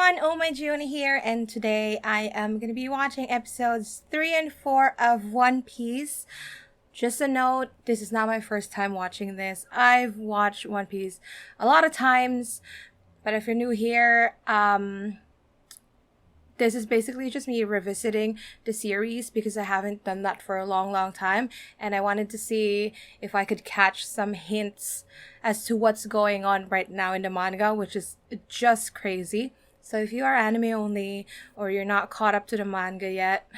everyone, Oh My Giona here, and today I am going to be watching episodes 3 and 4 of One Piece. Just a note, this is not my first time watching this. I've watched One Piece a lot of times, but if you're new here, this is basically just me revisiting the series because I haven't done that for a long time, and I wanted to see if I could catch some hints as to what's going on right now in the manga, which is just crazy. So if you are anime only or you're not caught up to the manga yet,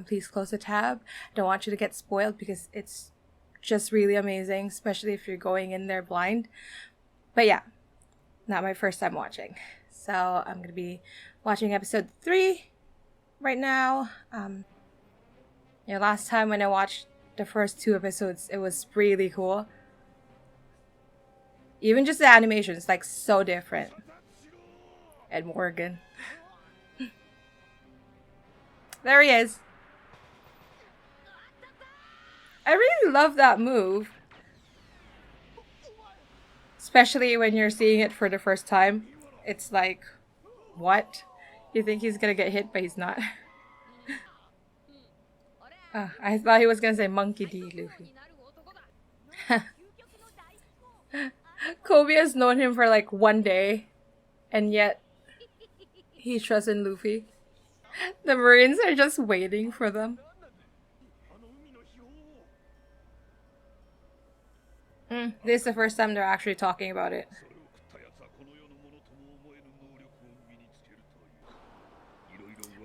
please close the tab. I don't want you to get spoiled because it's just really amazing, especially if you're going in there blind. But yeah, not my first time watching. So I'm going to be watching episode 3 right now. Last time when I watched the first 2 episodes, it was really cool. Even just the animation is like so different. Ed Morgan. There he is. I really love that move. Especially when you're seeing it for the first time. It's like, what? You think he's gonna get hit, but he's not. I thought he was gonna say Monkey D. Luffy. Kobe has known him for like 1 day, and yet he trusts in Luffy. The Marines are just waiting for them. This is the first time they're actually talking about it.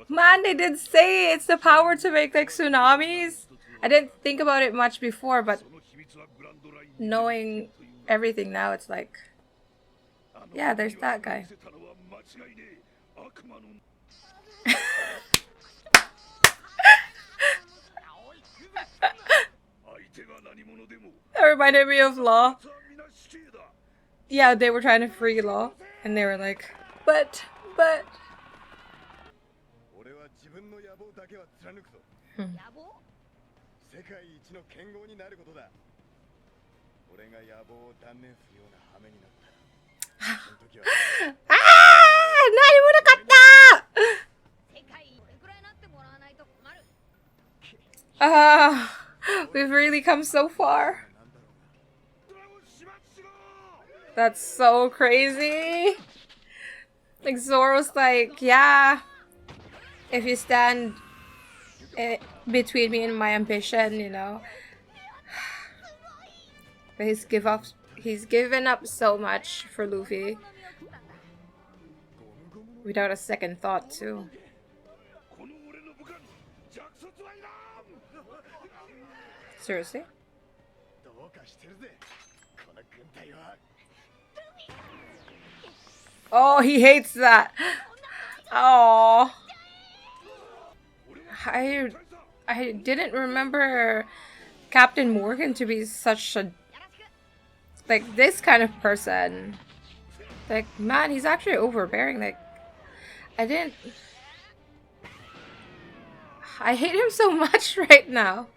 Man, they did say it's the power to make like tsunamis. I didn't think about it much before, but knowing everything now, it's like, yeah, there's that guy. That reminded me of Law. Yeah, they were trying to free Law, and they were like, but. We've really come so far. That's so crazy. Like Zoro's like, yeah, if you stand between me and my ambition, you know. But he's given up so much for Luffy. Without a second thought too. Seriously? Oh, he hates that. Oh. I didn't remember Captain Morgan to be such a like this kind of person. Like, man, he's actually overbearing. Like, I hate him so much right now.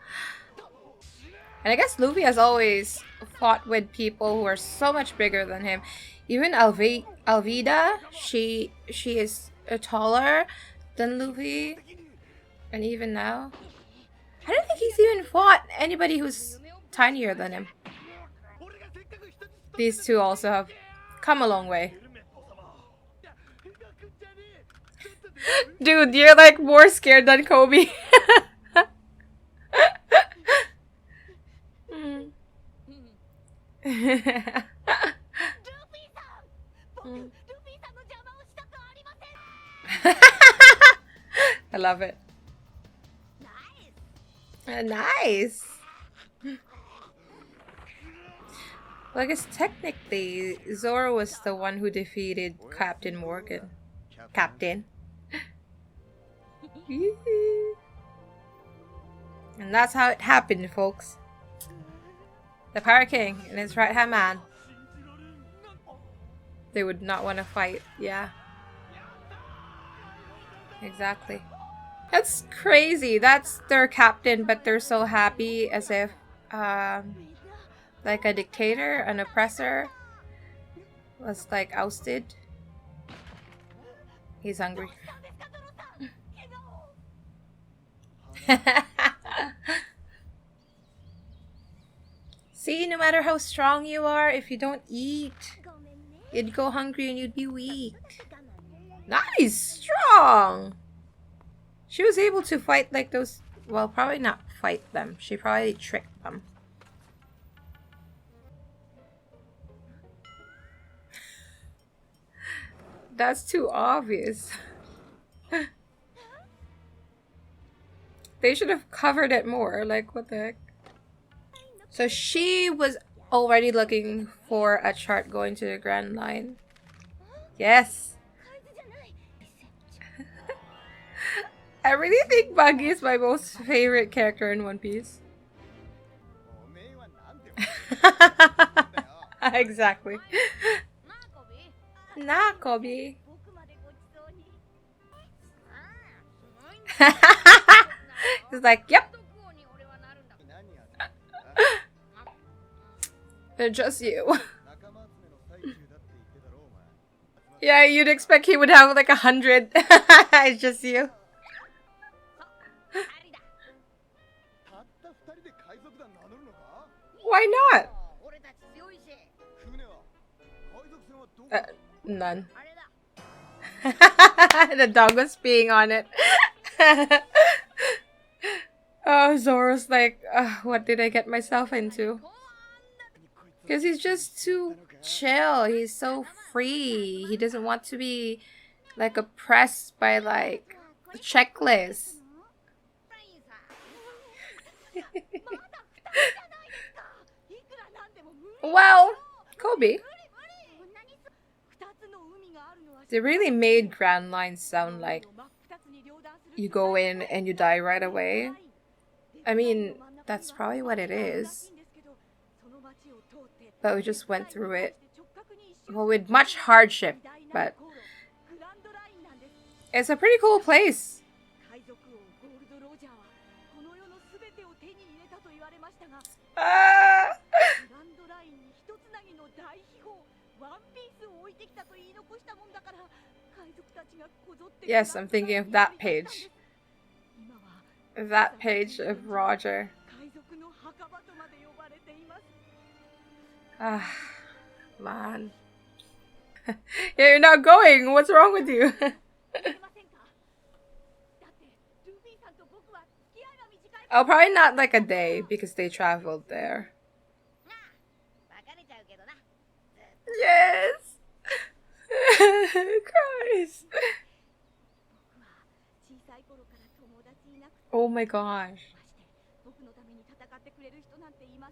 And I guess Luffy has always fought with people who are so much bigger than him. Even Alvida, she is taller than Luffy. And even now, I don't think he's even fought anybody who's tinier than him. These two also have come a long way. Dude, you're like more scared than Kobe. I love it. Nice. Well, I guess technically Zoro was the one who defeated Captain Morgan. Captain. And that's how it happened, folks. The Pirate King and his right-hand man. They would not want to fight, yeah. Exactly. That's crazy. That's their captain, but they're so happy as if, like a dictator, an oppressor, was like ousted. He's hungry. See, no matter how strong you are, if you don't eat, you'd go hungry and you'd be weak. Nice! Strong! She was able to fight like those... Well, probably not fight them. She probably tricked them. That's too obvious. They should have covered it more. Like, what the heck? So she was already looking for a chart going to the Grand Line. Yes. I really think Buggy is my most favorite character in One Piece. Exactly. Nah, Kobe. He's like, yep. They're just you. Yeah, you'd expect he would have like 100. It's just you. Why not? None. The dog was peeing on it. Oh, Zoro's like, what did I get myself into? Because he's just too chill. He's so free. He doesn't want to be like oppressed by like a checklist. Well, Kobe. They really made Grand Line sound like you go in and you die right away. I mean, that's probably what it is. But we just went through it. Well, with much hardship, but it's a pretty cool place. Yes, I'm thinking of that page. That page of Roger. Ah, man. Yeah, you're not going. What's wrong with you? Oh, probably not like a day because they traveled there. Yes! Christ. Oh my gosh.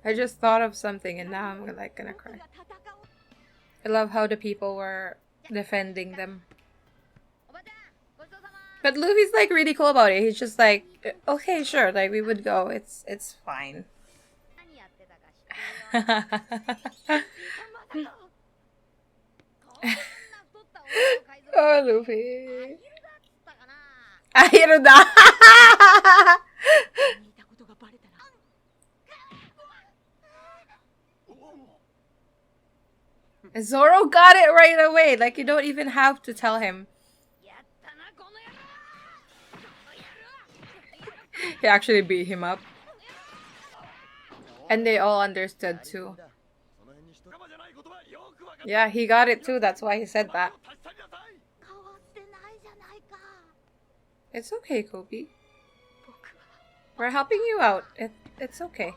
I just thought of something and now I'm like gonna cry. I love how the people were defending them. But Luffy's like really cool about it. He's just like, okay, sure, like we would go. It's fine. Oh, Luffy. Ahiru da. Zoro got it right away. Like, you don't even have to tell him. He actually beat him up. And they all understood too. Yeah, he got it too. That's why he said that. It's okay, Kobe. We're helping you out. It's okay.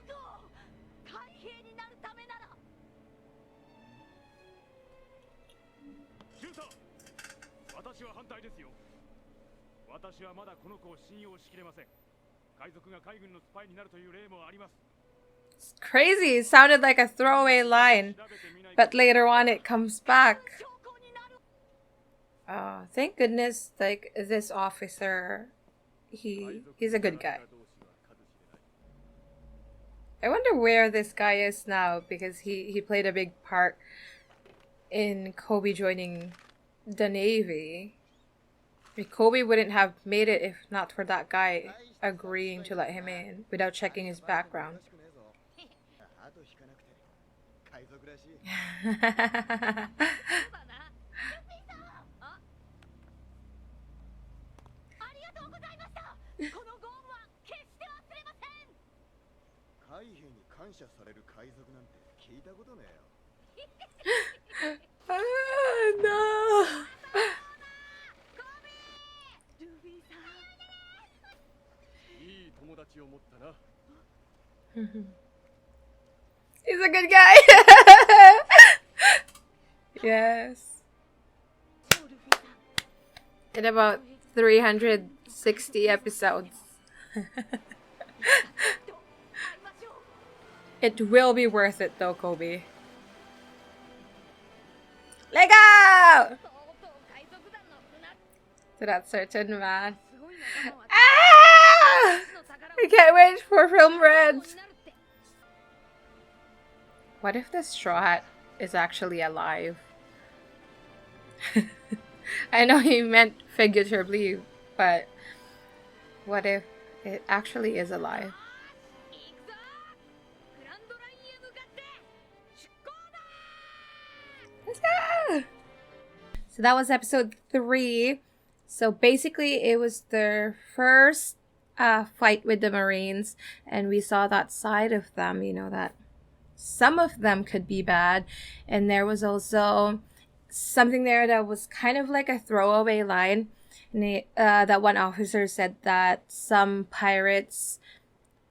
It's crazy. It sounded like a throwaway line, but later on it comes back. Thank goodness, like, this officer, he's a good guy. I wonder where this guy is now, because he played a big part in Kobe joining the Navy. I mean, Kobe wouldn't have made it if not for that guy agreeing to let him in without checking his background. No. He's a good guy. Yes. In about 360 episodes. It will be worth it though, Kobe. Let go! To that certain man. Ah! I can't wait for Film Red. What if the Straw Hat is actually alive? I know he meant figuratively, but what if it actually is alive? Let's go! So that was episode 3. So basically it was their first fight with the Marines, and we saw that side of them, you know, that some of them could be bad. And there was also something there that was kind of like a throwaway line. And that one officer said that some pirates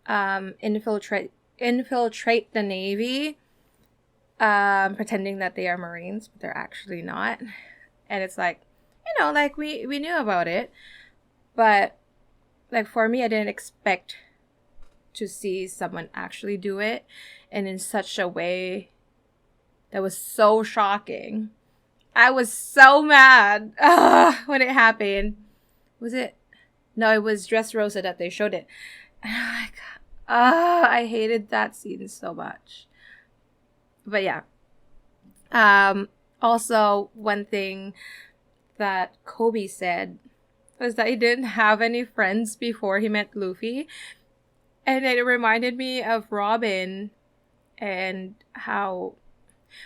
infiltrate the Navy, pretending that they are Marines, but they're actually not. And it's like, you know, like we knew about it, but like for me, I didn't expect to see someone actually do it, and in such a way that was so shocking. I was so mad when it happened. Was it? No, it was Dressrosa that they showed it. And I'm like, I hated that scene so much. But yeah. Also, one thing that Kobe said was that he didn't have any friends before he met Luffy. And it reminded me of Robin and how,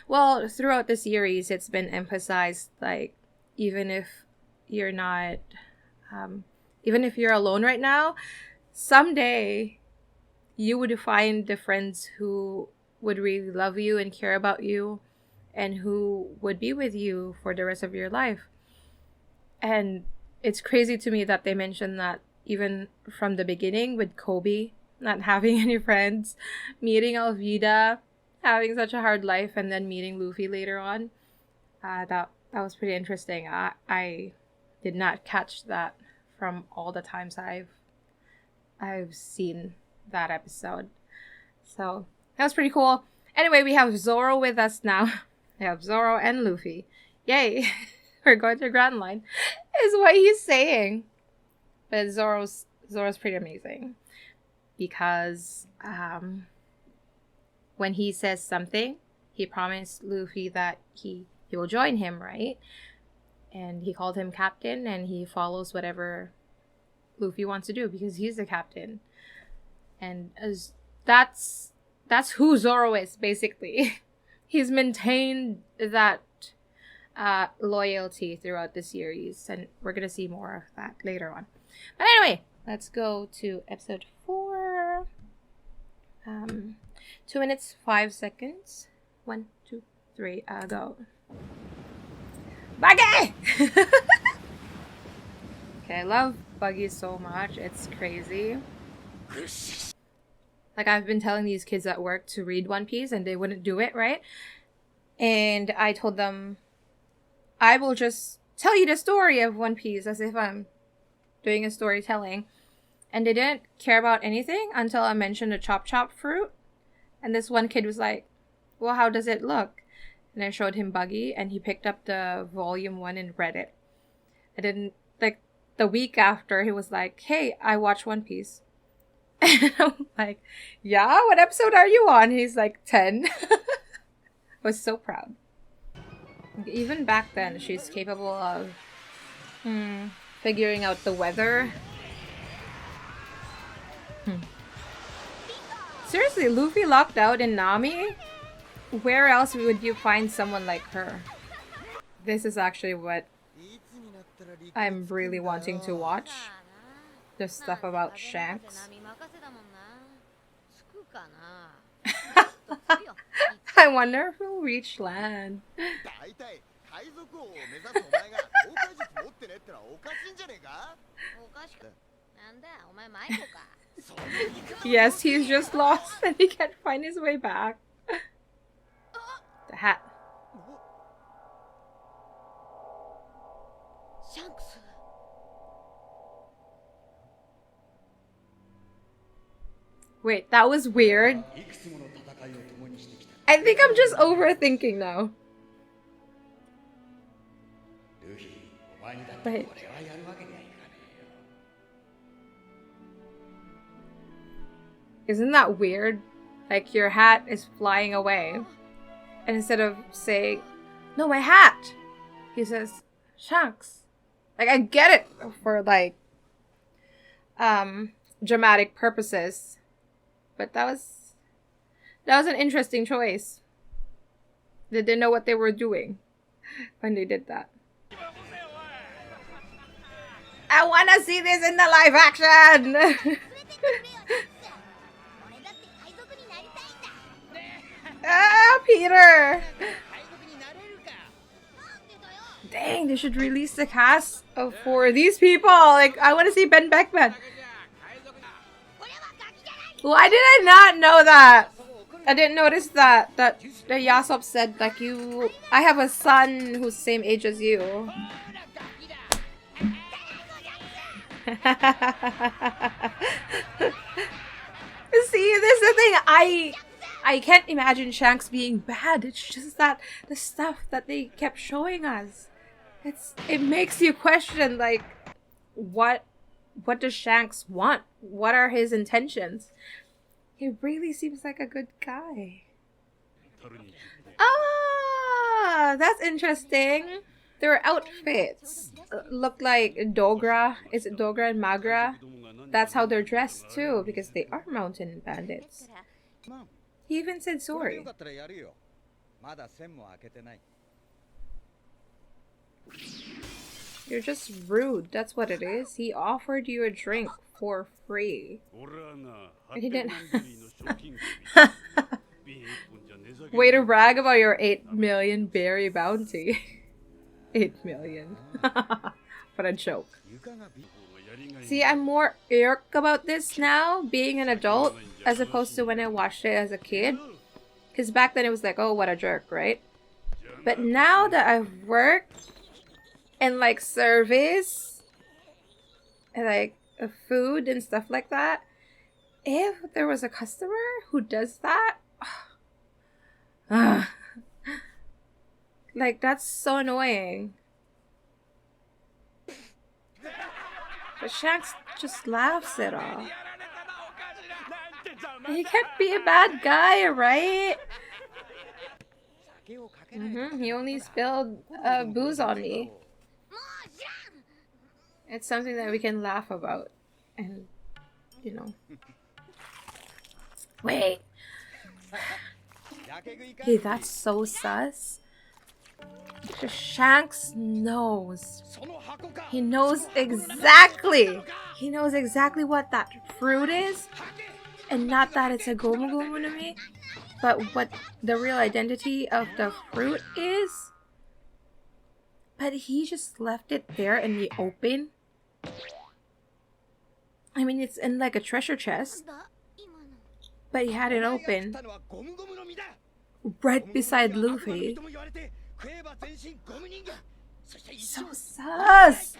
well, throughout the series, it's been emphasized, like, even if you're not, even if you're alone right now, someday you would find the friends who would really love you and care about you and who would be with you for the rest of your life. And it's crazy to me that they mentioned that even from the beginning with Kobe not having any friends, meeting Alvida, having such a hard life, and then meeting Luffy later on. That was pretty interesting. I did not catch that from all the times I've seen that episode. So that was pretty cool. Anyway, we have Zoro with us now. We have Zoro and Luffy. Yay! We're going to Grand Line, is what he's saying. But Zoro's pretty amazing. Because when he says something, he promised Luffy that he will join him, right? And he called him captain, and he follows whatever Luffy wants to do because he's the captain. And that's who Zoro is, basically. He's maintained that loyalty throughout the series, and we're gonna see more of that later on. But anyway, let's go to episode 4. 2 minutes 5 seconds. 1, 2, 3. Go. Buggy! Okay, I love Buggy so much. It's crazy. Like, I've been telling these kids at work to read One Piece, and they wouldn't do it, right? And I told them, I will just tell you the story of One Piece as if I'm doing a storytelling. And they didn't care about anything until I mentioned the chop chop fruit. And this one kid was like, well, how does it look? And I showed him Buggy, and he picked up the volume 1 and read it. And then, like, the week after, he was like, hey, I watched One Piece. And I'm like, yeah, what episode are you on? He's like, 10. I was so proud. Even back then, she's capable of figuring out the weather. Seriously, Luffy locked out in Nami? Where else would you find someone like her? This is actually what I'm really wanting to watch. the stuff about Shanks. I wonder if we'll reach land. Yes, he's just lost and he can't find his way back. The hat. Shanks. Wait, that was weird. I think I'm just overthinking now. Wait. Isn't that weird? Like your hat is flying away. And instead of saying, no, my hat, he says, Shanks. Like, I get it for, like, dramatic purposes. But that was an interesting choice. They didn't know what they were doing when they did that. I want to see this in the live action! Ah, Peter! Dang, they should release the cast for these people. Like, I want to see Ben Beckman. Why did I not know that? I didn't notice that Yasop said, like, I have a son who's the same age as you. See, this is the thing. I can't imagine Shanks being bad. It's just that the stuff that they kept showing us. It makes you question, like, what does Shanks want? What are his intentions? He really seems like a good guy. Ah, that's interesting. Their outfits look like Dogra. Is it Dogra and Magra? That's how they're dressed too, because they are mountain bandits. He even said sorry. You're just rude, that's what it is. He offered you a drink for free. And he didn't. Way to brag about your 8 million berry bounty. 8 million. What a joke. See, I'm more irked about this now, being an adult, as opposed to when I watched it as a kid. Because back then it was like, oh, what a jerk, right? But now that I've worked and like service and like food and stuff like that, if there was a customer who does that, like, that's so annoying. But Shanks just laughs it off. He can't be a bad guy, right? He only spilled booze on me. It's something that we can laugh about. And, you know. Wait. Hey, that's so sus. The Shanks knows. He knows exactly. He knows exactly what that fruit is. And not that it's a gomu gomu to me, but what the real identity of the fruit is. But he just left it there in the open. I mean, it's in like a treasure chest. But he had it open. Right beside Luffy. So sus!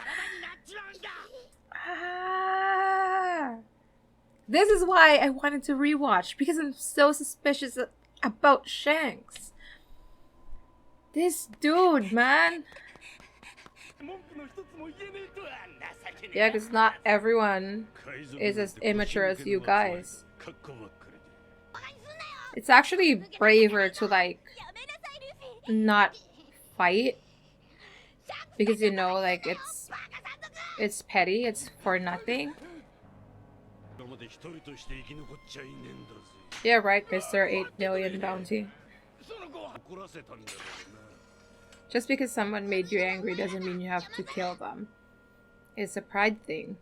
This is why I wanted to rewatch, because I'm so suspicious about Shanks. This dude, man. Yeah, because not everyone is as immature as you guys. It's actually braver to, like, not fight. Because, you know, like, it's petty, it's for nothing. Yeah, right, Mr. 8 million bounty. Just because someone made you angry doesn't mean you have to kill them. It's a pride thing.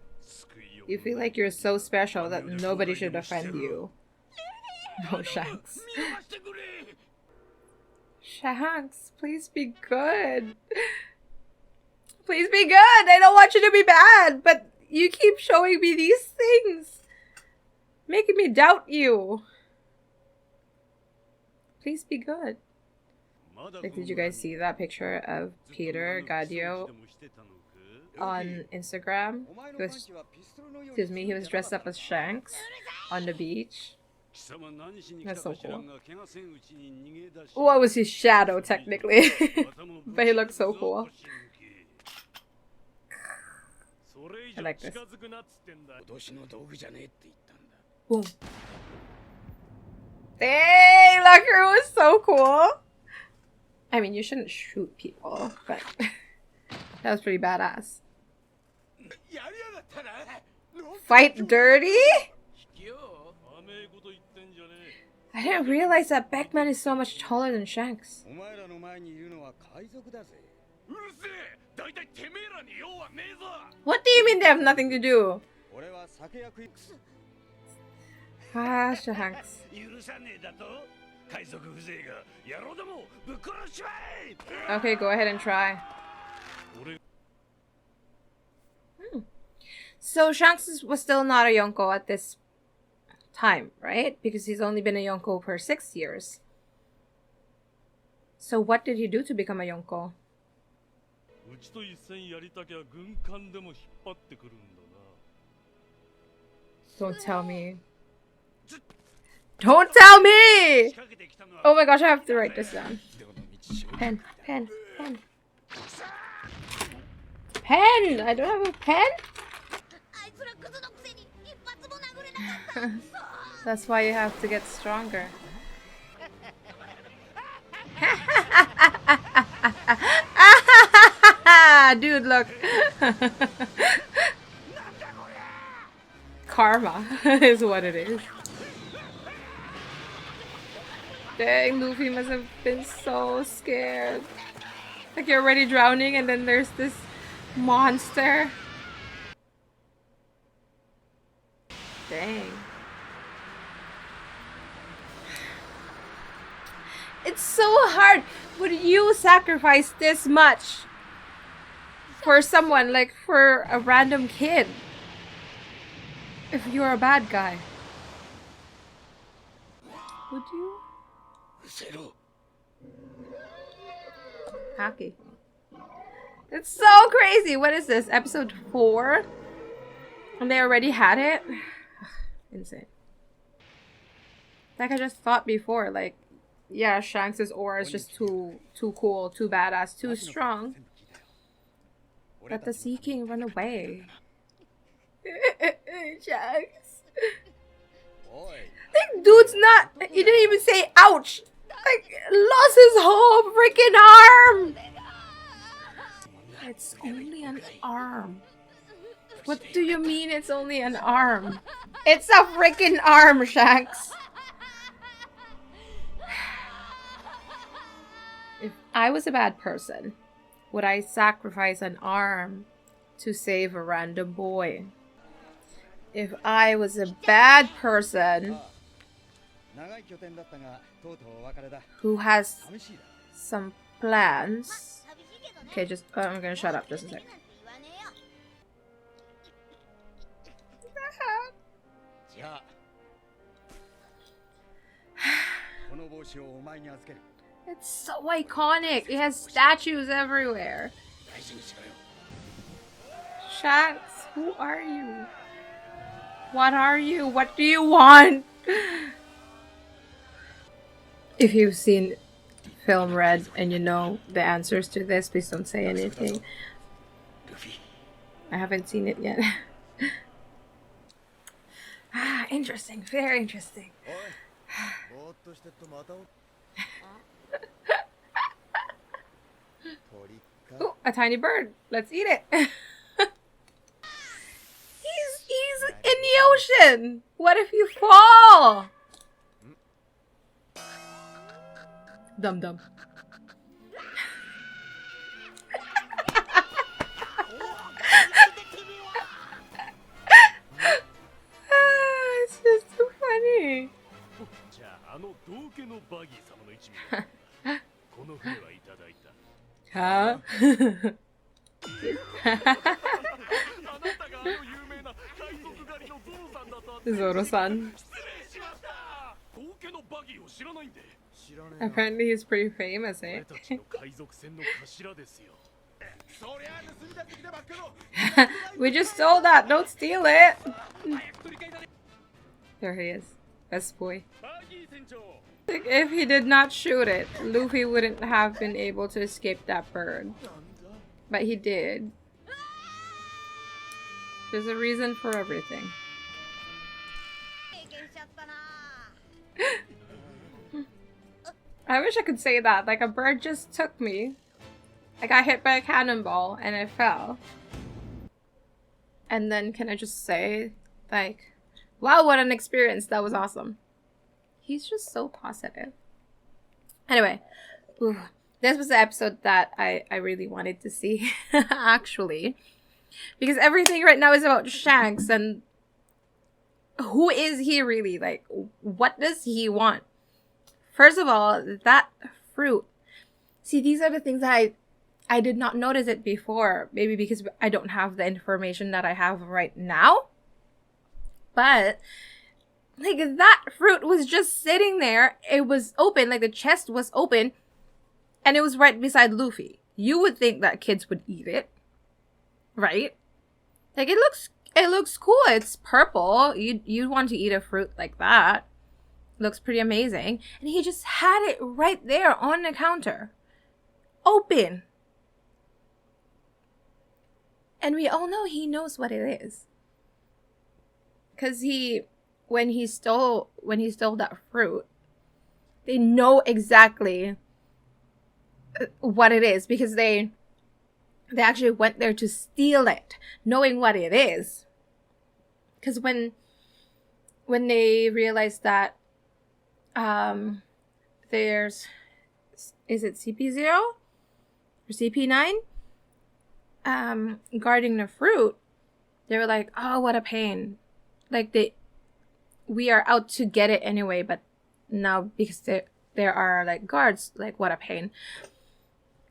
You feel like you're so special that nobody should offend you. No, Shanks. Shanks, please be good. Please be good. I don't want you to be bad, but you keep showing me these things, making me doubt you. Please be good. Like, did you guys see that picture of Peter Gadio on Instagram? He was dressed up as Shanks on the beach. That's so cool. Well, it was his shadow, technically. But he looked so cool. I like this. Boom. Dang, Locker was so cool. I mean, you shouldn't shoot people, but that was pretty badass. Fight dirty? I didn't realize that Beckman is so much taller than Shanks. What do you mean they have nothing to do? Ah, Shanks. Okay, go ahead and try. So Shanks was still not a Yonko at this time, right? Because he's only been a Yonko for 6 years. So what did he do to become a Yonko? Don't tell me. Don't tell me! Oh my gosh, I have to write this down. Pen, pen, pen. Pen! I don't have a pen? That's why you have to get stronger. Dude, look. Karma is what it is. Dang, Luffy must have been so scared. Like, you're already drowning and then there's this monster. Dang. It's so hard. Would you sacrifice this much for someone, like for a random kid? If you're a bad guy. Would you? Hockey. It's so crazy. What is this? Episode 4? And they already had it? Insane. Like I just thought before, like, yeah, Shanks' aura is just too cool, too badass, too strong. Let the Sea King run away. Shanks. Like, dude's not, he didn't even say ouch. Like, lost his whole freaking arm. It's only an arm. What do you mean it's only an arm? It's a freaking arm, Shanks. If I was a bad person, would I sacrifice an arm to save a random boy? If I was a bad person who has some plans... Okay, just... I'm gonna shut up just a sec. It's so iconic. It has statues everywhere. Shanks, who are you? What are you? What do you want? If you've seen Film Red and you know the answers to this, please don't say anything. I haven't seen it yet. Ah, interesting. Very interesting. Oh, a tiny bird. Let's eat it. He's in the ocean. What if you fall? Dum dum. Huh? Zoro-san. Apparently he's pretty famous, eh? We just stole that, don't steal it! There he is. Best boy. Like, if he did not shoot it, Luffy wouldn't have been able to escape that bird. But he did. There's a reason for everything. I wish I could say that. Like, a bird just took me. I got hit by a cannonball and I fell. And then can I just say, like, wow, what an experience. That was awesome. He's just so positive. Anyway, this was the episode that I really wanted to see, actually. Because everything right now is about Shanks and who is he really? Like, what does he want? First of all, that fruit. See, these are the things that I did not notice it before. Maybe because I don't have the information that I have right now. But, like, that fruit was just sitting there. It was open, like the chest was open. And it was right beside Luffy. You would think that kids would eat it. Right? Like, it looks cool. It's purple. You'd want to eat a fruit like that. Looks pretty amazing. And he just had it right there on the counter. Open. And we all know he knows what it is. Because when he stole that fruit, they know exactly what it is. Because they actually went there to steal it, knowing what it is. Because when they realized that there's, is it CP0 or CP9 guarding the fruit, they were like, oh, what a pain. Like, we are out to get it anyway, but now because there are like guards, like, what a pain.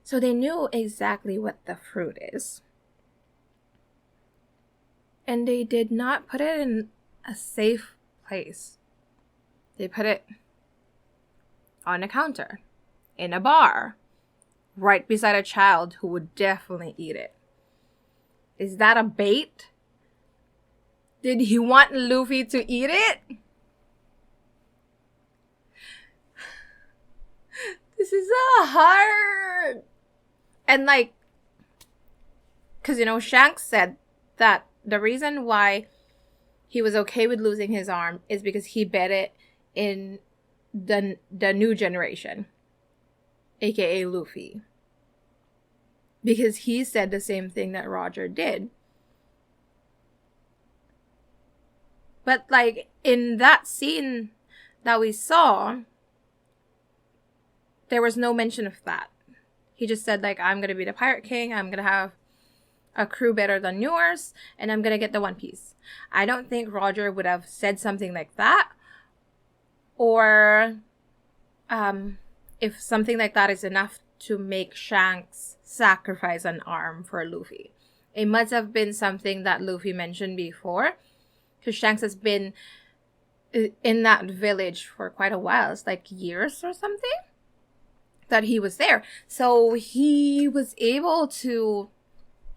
So they knew exactly what the fruit is. And they did not put it in a safe place. They put it on a counter, in a bar, right beside a child who would definitely eat it. Is that a bait? Did he want Luffy to eat it? This is so hard. And like, because, you know, Shanks said that the reason why he was okay with losing his arm is because he bet it in the new generation, aka Luffy. Because he said the same thing that Roger did. But like, in that scene that we saw, there was no mention of that. He just said, like, I'm gonna be the Pirate King, I'm gonna have a crew better than yours, and I'm gonna get the One Piece. I don't think Roger would have said something like that. Or if something like that is enough to make Shanks sacrifice an arm for Luffy. It must have been something that Luffy mentioned before, because Shanks has been in that village for quite a while. It's like years or something that he was there. So he was able to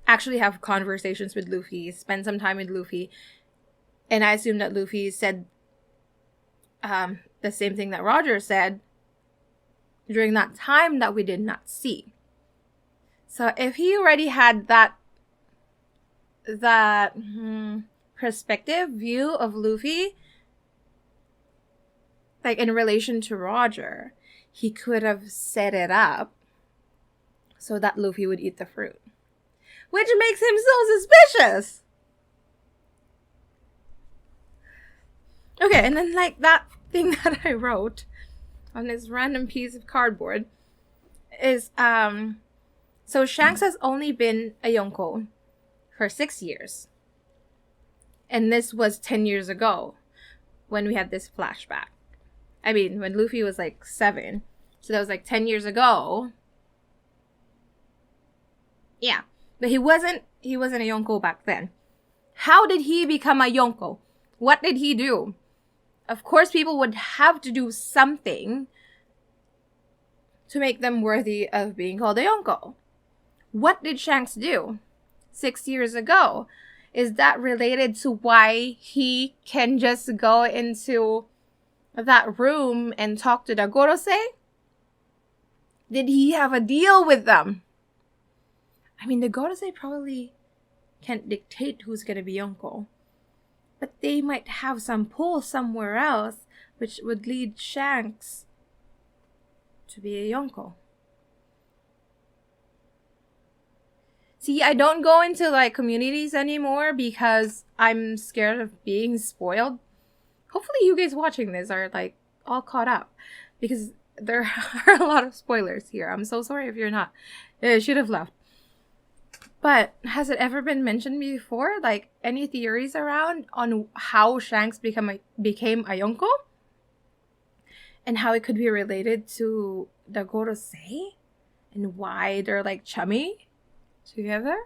actually have conversations with Luffy, spend some time with Luffy. And I assume that Luffy said the same thing that Roger said during that time that we did not see. So if he already had that perspective view of Luffy, like in relation to Roger, he could have set it up so that Luffy would eat the fruit, which makes him so suspicious. Okay, and then like that thing that I wrote on this random piece of cardboard is so Shanks has only been a Yonko for 6 years. And this was 10 years ago when we had this flashback. I mean, when Luffy was like 7. So that was like 10 years ago. Yeah. But he wasn't a Yonko back then. How did he become a Yonko? What did he do? Of course, people would have to do something to make them worthy of being called a Yonko. What did Shanks do 6 years ago? Is that related to why he can just go into that room and talk to the Gorosei? Did he have a deal with them? I mean, the Gorosei probably can't dictate who's going to be Yonko. But they might have some pull somewhere else, which would lead Shanks to be a Yonko. See, I don't go into like communities anymore because I'm scared of being spoiled. Hopefully you guys watching this are like all caught up, because there are a lot of spoilers here. I'm so sorry if you're not. I should have left. But has it ever been mentioned before? Like, any theories around on how Shanks became a Yonko? And how it could be related to the Gorosei? And why they're like chummy together?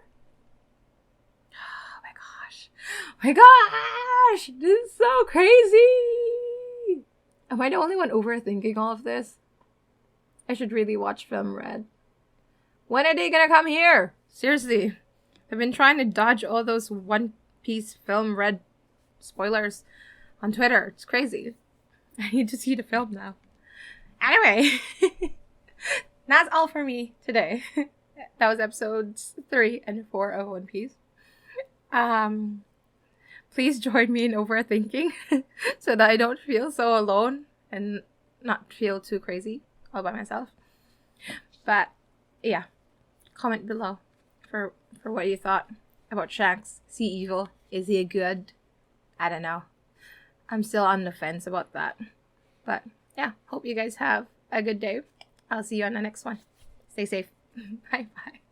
Oh my gosh. Oh my gosh! This is so crazy! Am I the only one overthinking all of this? I should really watch Film Red. When are they gonna come here? Seriously, I've been trying to dodge all those One Piece Film Red spoilers on Twitter. It's crazy. I need to see the film now. Anyway, that's all for me today. That was episodes 3 and 4 of One Piece. Please join me in overthinking so that I don't feel so alone and not feel too crazy all by myself. But yeah, comment below for what you thought about Shanks. Sea Evil. Is he a good? I don't know. I'm still on the fence about that. But yeah, hope you guys have a good day. I'll see you on the next one. Stay safe. Bye bye.